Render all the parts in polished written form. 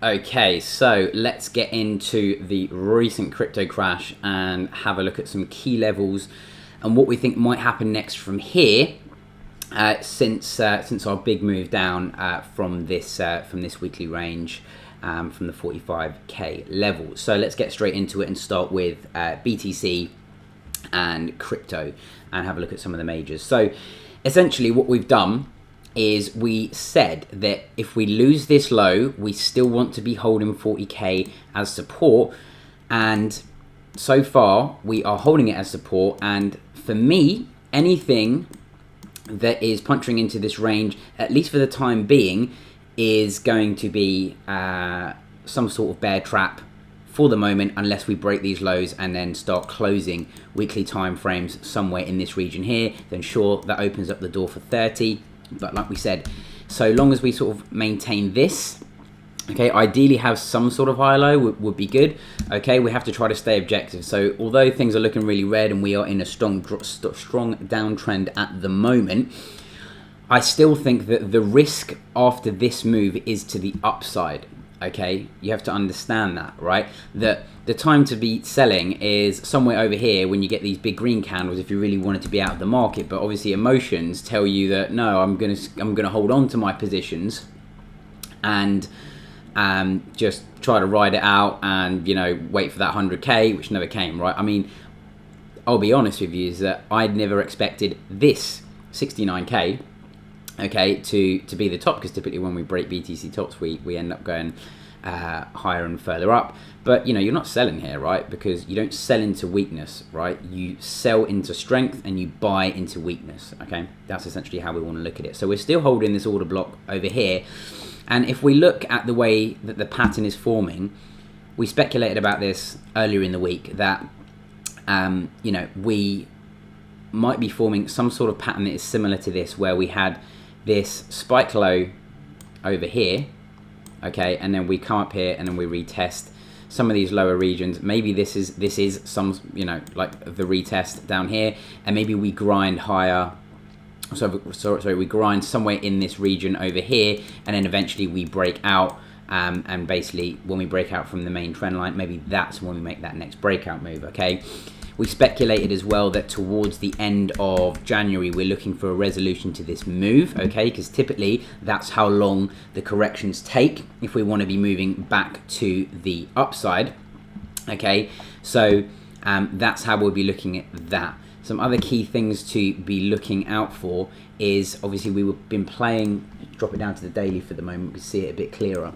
Okay, so let's get into the recent crypto crash and have a look at some key levels and what we think might happen next from here. Since our big move down from this weekly range, from the 45k level. So let's get straight into it and start with BTC and crypto and have a look at some of the majors. So essentially what we've done is we said that if we lose this low, we still want to be holding 40k as support, and so far we are holding it as support. And for me, anything that is punching into this range, at least for the time being, is going to be some sort of bear trap for the moment, unless we break these lows and then start closing weekly time frames somewhere in this region here. Then sure, that opens up the door for 30. But like we said, so long as we sort of maintain this, okay, ideally have some sort of high low would be good. Okay, we have to try to stay objective. So although things are looking really red and we are in a strong downtrend at the moment, I still think that the risk after this move is to the upside. Okay, you have to understand that, right? That the time to be selling is somewhere over here when you get these big green candles if you really wanted to be out of the market. But obviously emotions tell you that no, I'm gonna hold on to my positions and just try to ride it out and, you know, wait for that 100k, which never came, right? I mean, I'll be honest with you, is that I'd never expected this 69k, okay, to be the top, because typically when we break BTC tops, we end up going higher and further up. But you know, you're not selling here, right? Because you don't sell into weakness, right? You sell into strength and you buy into weakness. Okay, that's essentially how we want to look at it. So we're still holding this order block over here, and if we look at the way that the pattern is forming, we speculated about this earlier in the week that you know, we might be forming some sort of pattern that is similar to this, where we had this spike low over here, okay, and then we come up here and then we retest some of these lower regions. Maybe this is some, you know, like the retest down here, and maybe we grind higher. Sorry, we grind somewhere in this region over here, and then eventually we break out. And basically, when we break out from the main trend line, maybe that's when we make that next breakout move. Okay. We speculated as well that towards the end of January, we're looking for a resolution to this move, okay? Because typically, that's how long the corrections take if we want to be moving back to the upside, okay? So that's how we'll be looking at that. Some other key things to be looking out for is, obviously, we've been playing, drop it down to the daily for the moment, we can see it a bit clearer.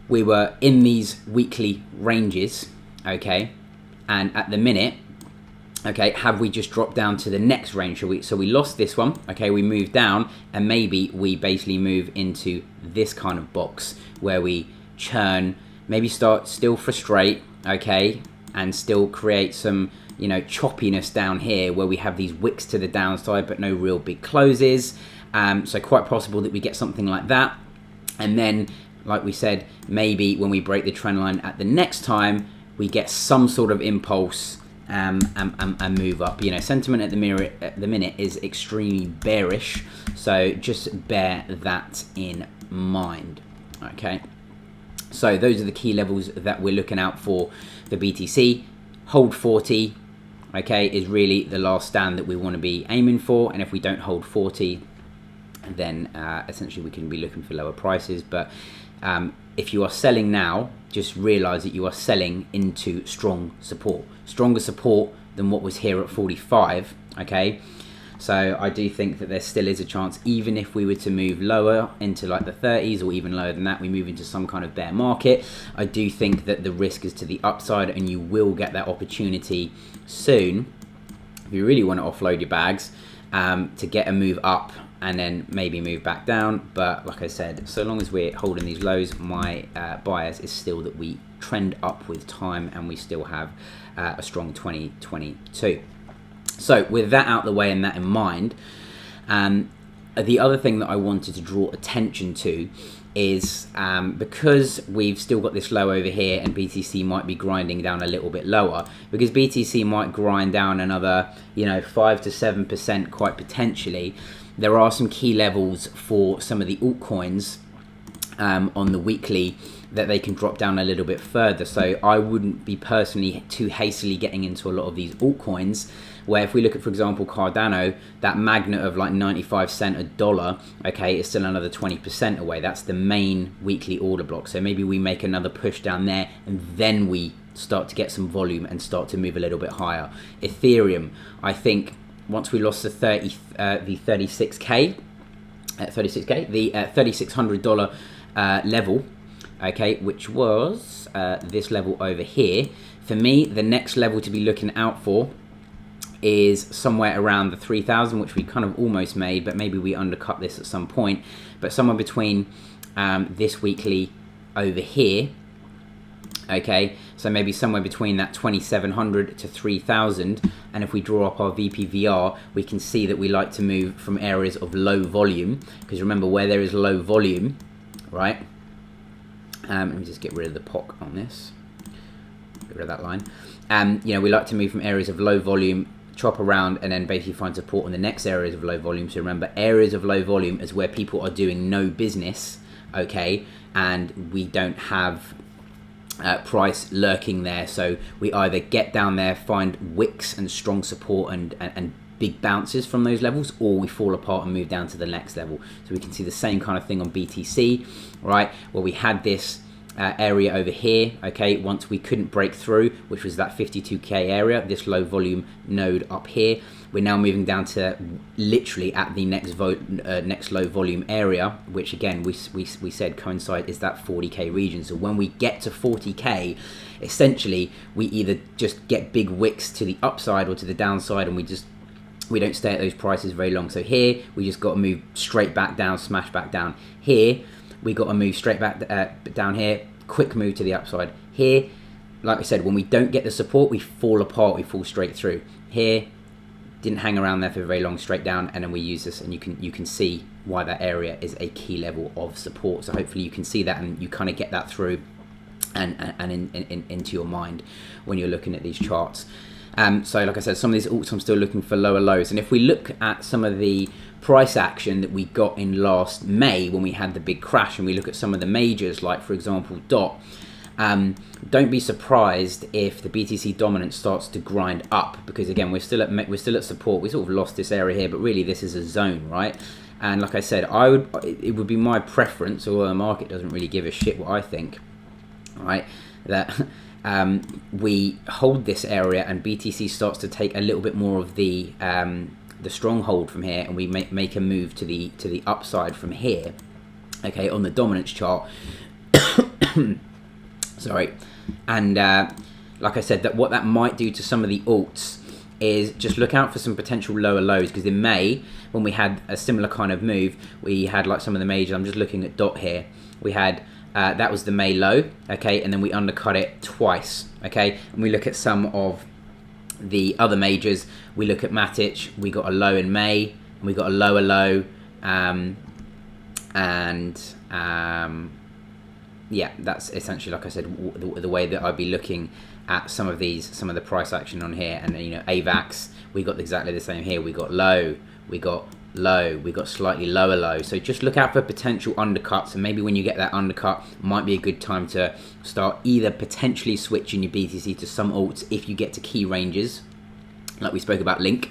We were in these weekly ranges, okay? And at the minute, okay, have we just dropped down to the next range? So we lost this one, okay, we moved down, and maybe we basically move into this kind of box where we churn, maybe still frustrate, okay, and still create some, you know, choppiness down here where we have these wicks to the downside but no real big closes. So quite possible that we get something like that. And then, like we said, maybe when we break the trend line at the next time, we get some sort of impulse and move up. You know, sentiment at the minute is extremely bearish, so just bear that in mind. Okay, so those are the key levels that we're looking out for BTC. Hold 40, okay, is really the last stand that we want to be aiming for, and if we don't hold 40, then essentially we can be looking for lower prices. But if you are selling now, just realize that you are selling into strong support, stronger support than what was here at 45, okay? So I do think that there still is a chance, even if we were to move lower into like the 30s or even lower than that, we move into some kind of bear market. I do think that the risk is to the upside, and you will get that opportunity soon if you really want to offload your bags, to get a move up and then maybe move back down. But like I said, so long as we're holding these lows, my bias is still that we trend up with time and we still have a strong 2022. So with that out the way and that in mind, the other thing that I wanted to draw attention to is because we've still got this low over here and BTC might be grinding down a little bit lower, because BTC might grind down another, 5 to 7% quite potentially. There are some key levels for some of the altcoins on the weekly that they can drop down a little bit further. So I wouldn't be personally too hastily getting into a lot of these altcoins, where if we look at, for example, Cardano, that magnet of like 95 cent a dollar, okay, is still another 20% away. That's the main weekly order block. So maybe we make another push down there and then we start to get some volume and start to move a little bit higher. Ethereum, I think once we lost the 36k, the $3,600 level, okay, which was this level over here. For me, the next level to be looking out for is somewhere around the 3,000, which we kind of almost made, but maybe we undercut this at some point. But somewhere between this weekly over here, okay, so maybe somewhere between that 2,700 to 3,000. And if we draw up our VPVR, we can see that we like to move from areas of low volume, because remember, where there is low volume, right? Let me just get rid of the POC on this. Get rid of that line. You know, we like to move from areas of low volume, chop around, and then basically find support on the next areas of low volume. So remember, areas of low volume is where people are doing no business, okay, and we don't have price lurking there. So we either get down there, find wicks and strong support and big bounces from those levels, or we fall apart and move down to the next level. So we can see the same kind of thing on BTC, right, where we had this area over here, okay, once we couldn't break through, which was that 52k area, this low volume node up here. We're now moving down to literally at the next low volume area, which again we said coincide is that 40k region. So when we get to 40k, essentially we either just get big wicks to the upside or to the downside, and we don't stay at those prices very long. So here we just got to move straight back down, smash back down. Here we got to move straight back down here, quick move to the upside. Here, like I said, when we don't get the support, we fall apart, we fall straight through. Here, didn't hang around there for very long, straight down, and then we use this, and you can see why that area is a key level of support. So hopefully you can see that, and you kind of get that through and into your mind when you're looking at these charts. So like I said, some of these alts I'm still looking for lower lows, and if we look at some of the price action that we got in last May when we had the big crash, and we look at some of the majors, like for example DOT, don't be surprised if the BTC dominance starts to grind up, because again we're still at support. We sort of lost this area here, but really this is a zone, right? And like I said, it would be my preference, although the market doesn't really give a shit what I think, right, that we hold this area and BTC starts to take a little bit more of the stronghold from here, and we make a move to the upside from here, okay, on the dominance chart. Sorry. And like I said, that what that might do to some of the alts is just look out for some potential lower lows, because in May, when we had a similar kind of move, we had like some of the majors. I'm just looking at DOT here. We had that was the May low, okay, and then we undercut it twice, okay. And we look at some of the other majors. We look at Matic, we got a low in May, and we got a lower low, yeah, that's essentially, like I said, the way that I'd be looking at some of the price action on here. And you know, AVAX, we got exactly the same here. We got low, we got low, we got slightly lower low. So just look out for potential undercuts, and maybe when you get that undercut, might be a good time to start either potentially switching your BTC to some alts if you get to key ranges, like we spoke about Link,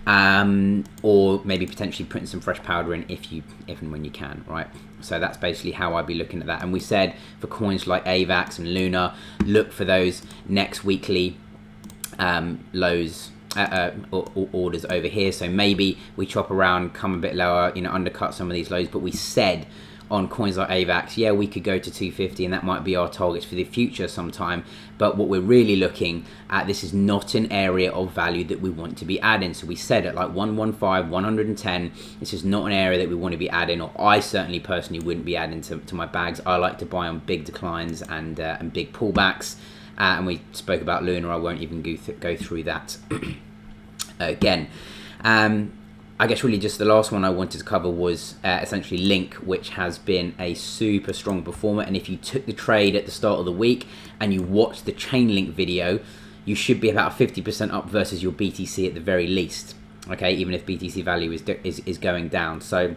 or maybe potentially putting some fresh powder in if and when you can, right? So that's basically how I'd be looking at that. And we said for coins like AVAX and Luna, look for those next weekly lows, or orders over here. So maybe we chop around, come a bit lower, you know, undercut some of these lows. But we said on coins like AVAX, yeah, we could go to 250, and that might be our targets for the future sometime. But what we're really looking at, this is not an area of value that we want to be adding. So we said at like 115, 110, this is not an area that we want to be adding, or I certainly personally wouldn't be adding to my bags. I like to buy on big declines and big pullbacks. And we spoke about Luna. I won't even go through that again. I guess really just the last one I wanted to cover was essentially Link, which has been a super strong performer. And if you took the trade at the start of the week and you watched the Chainlink video, you should be about 50% up versus your BTC at the very least. Okay, even if BTC value is going down. So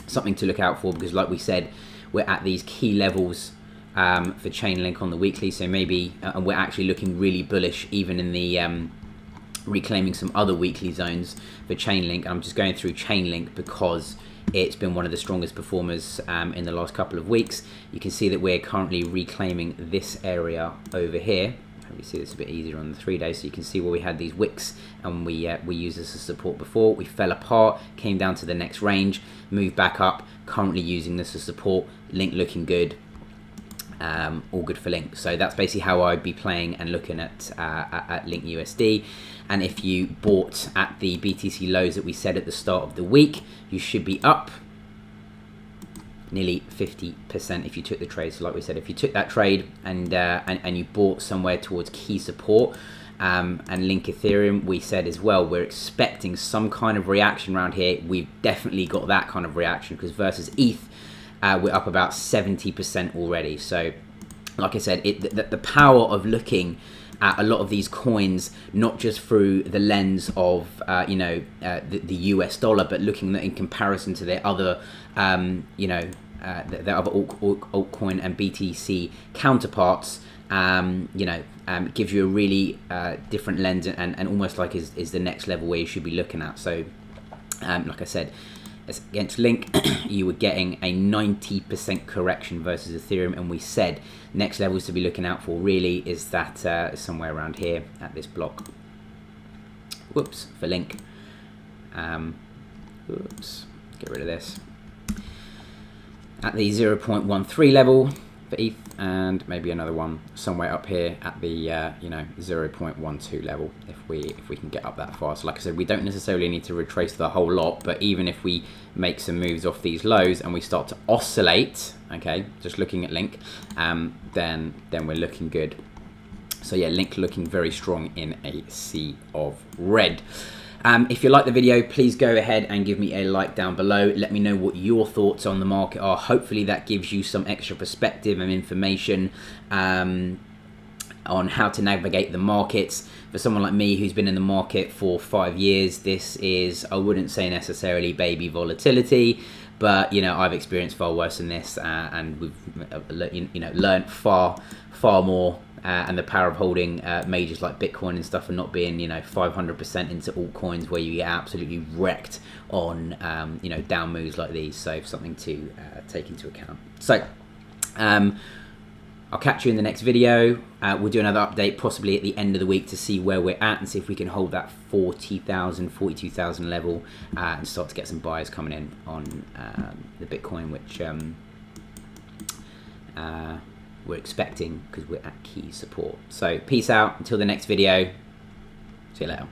something to look out for, because like we said, we're at these key levels for Chainlink on the weekly. So maybe, and we're actually looking really bullish even in the reclaiming some other weekly zones for Chainlink. I'm just going through Chainlink because it's been one of the strongest performers in the last couple of weeks. You can see that we're currently reclaiming this area over here. Hope you see this a bit easier on the 3 days. So you can see where we had these wicks and we used this as support before. We fell apart, came down to the next range, moved back up, currently using this as support. Link looking good. All good for Link. So that's basically how I'd be playing and looking at Link USD. And if you bought at the BTC lows that we said at the start of the week, you should be up nearly 50% if you took the trade. So like we said, if you took that trade and you bought somewhere towards key support and Link Ethereum, we said as well, we're expecting some kind of reaction around here. We've definitely got that kind of reaction because versus ETH, we're up about 70% already. So like I said, the power of looking at a lot of these coins, not just through the lens of the US dollar, but looking in comparison to their other the other altcoin and BTC counterparts, gives you a really different lens and almost like is the next level where you should be looking at. So like I said, against Link, you were getting a 90% correction versus Ethereum, and we said next levels to be looking out for really is that somewhere around here at this block. Whoops, for Link. Whoops, get rid of this. At the 0.13 level for ETH, and maybe another one somewhere up here at the 0.12 level if we can get up that far. So like I said, we don't necessarily need to retrace the whole lot, but even if we make some moves off these lows and we start to oscillate, okay, just looking at Link, then we're looking good. So yeah, Link looking very strong in a sea of red. If you like the video, please go ahead and give me a like down below. Let me know what your thoughts on the market are. Hopefully that gives you some extra perspective and information on how to navigate the markets. For someone like me who's been in the market for 5 years, this is, I wouldn't say necessarily baby volatility, but I've experienced far worse than this, and we've learned far more. And the power of holding majors like Bitcoin and stuff and not being 500% into altcoins where you get absolutely wrecked on down moves like these. So something to take into account. So I'll catch you in the next video. We'll do another update possibly at the end of the week to see where we're at and see if we can hold that 40,000, 42,000 level and start to get some buyers coming in on the Bitcoin, which we're expecting because we're at key support. So peace out until the next video. See you later.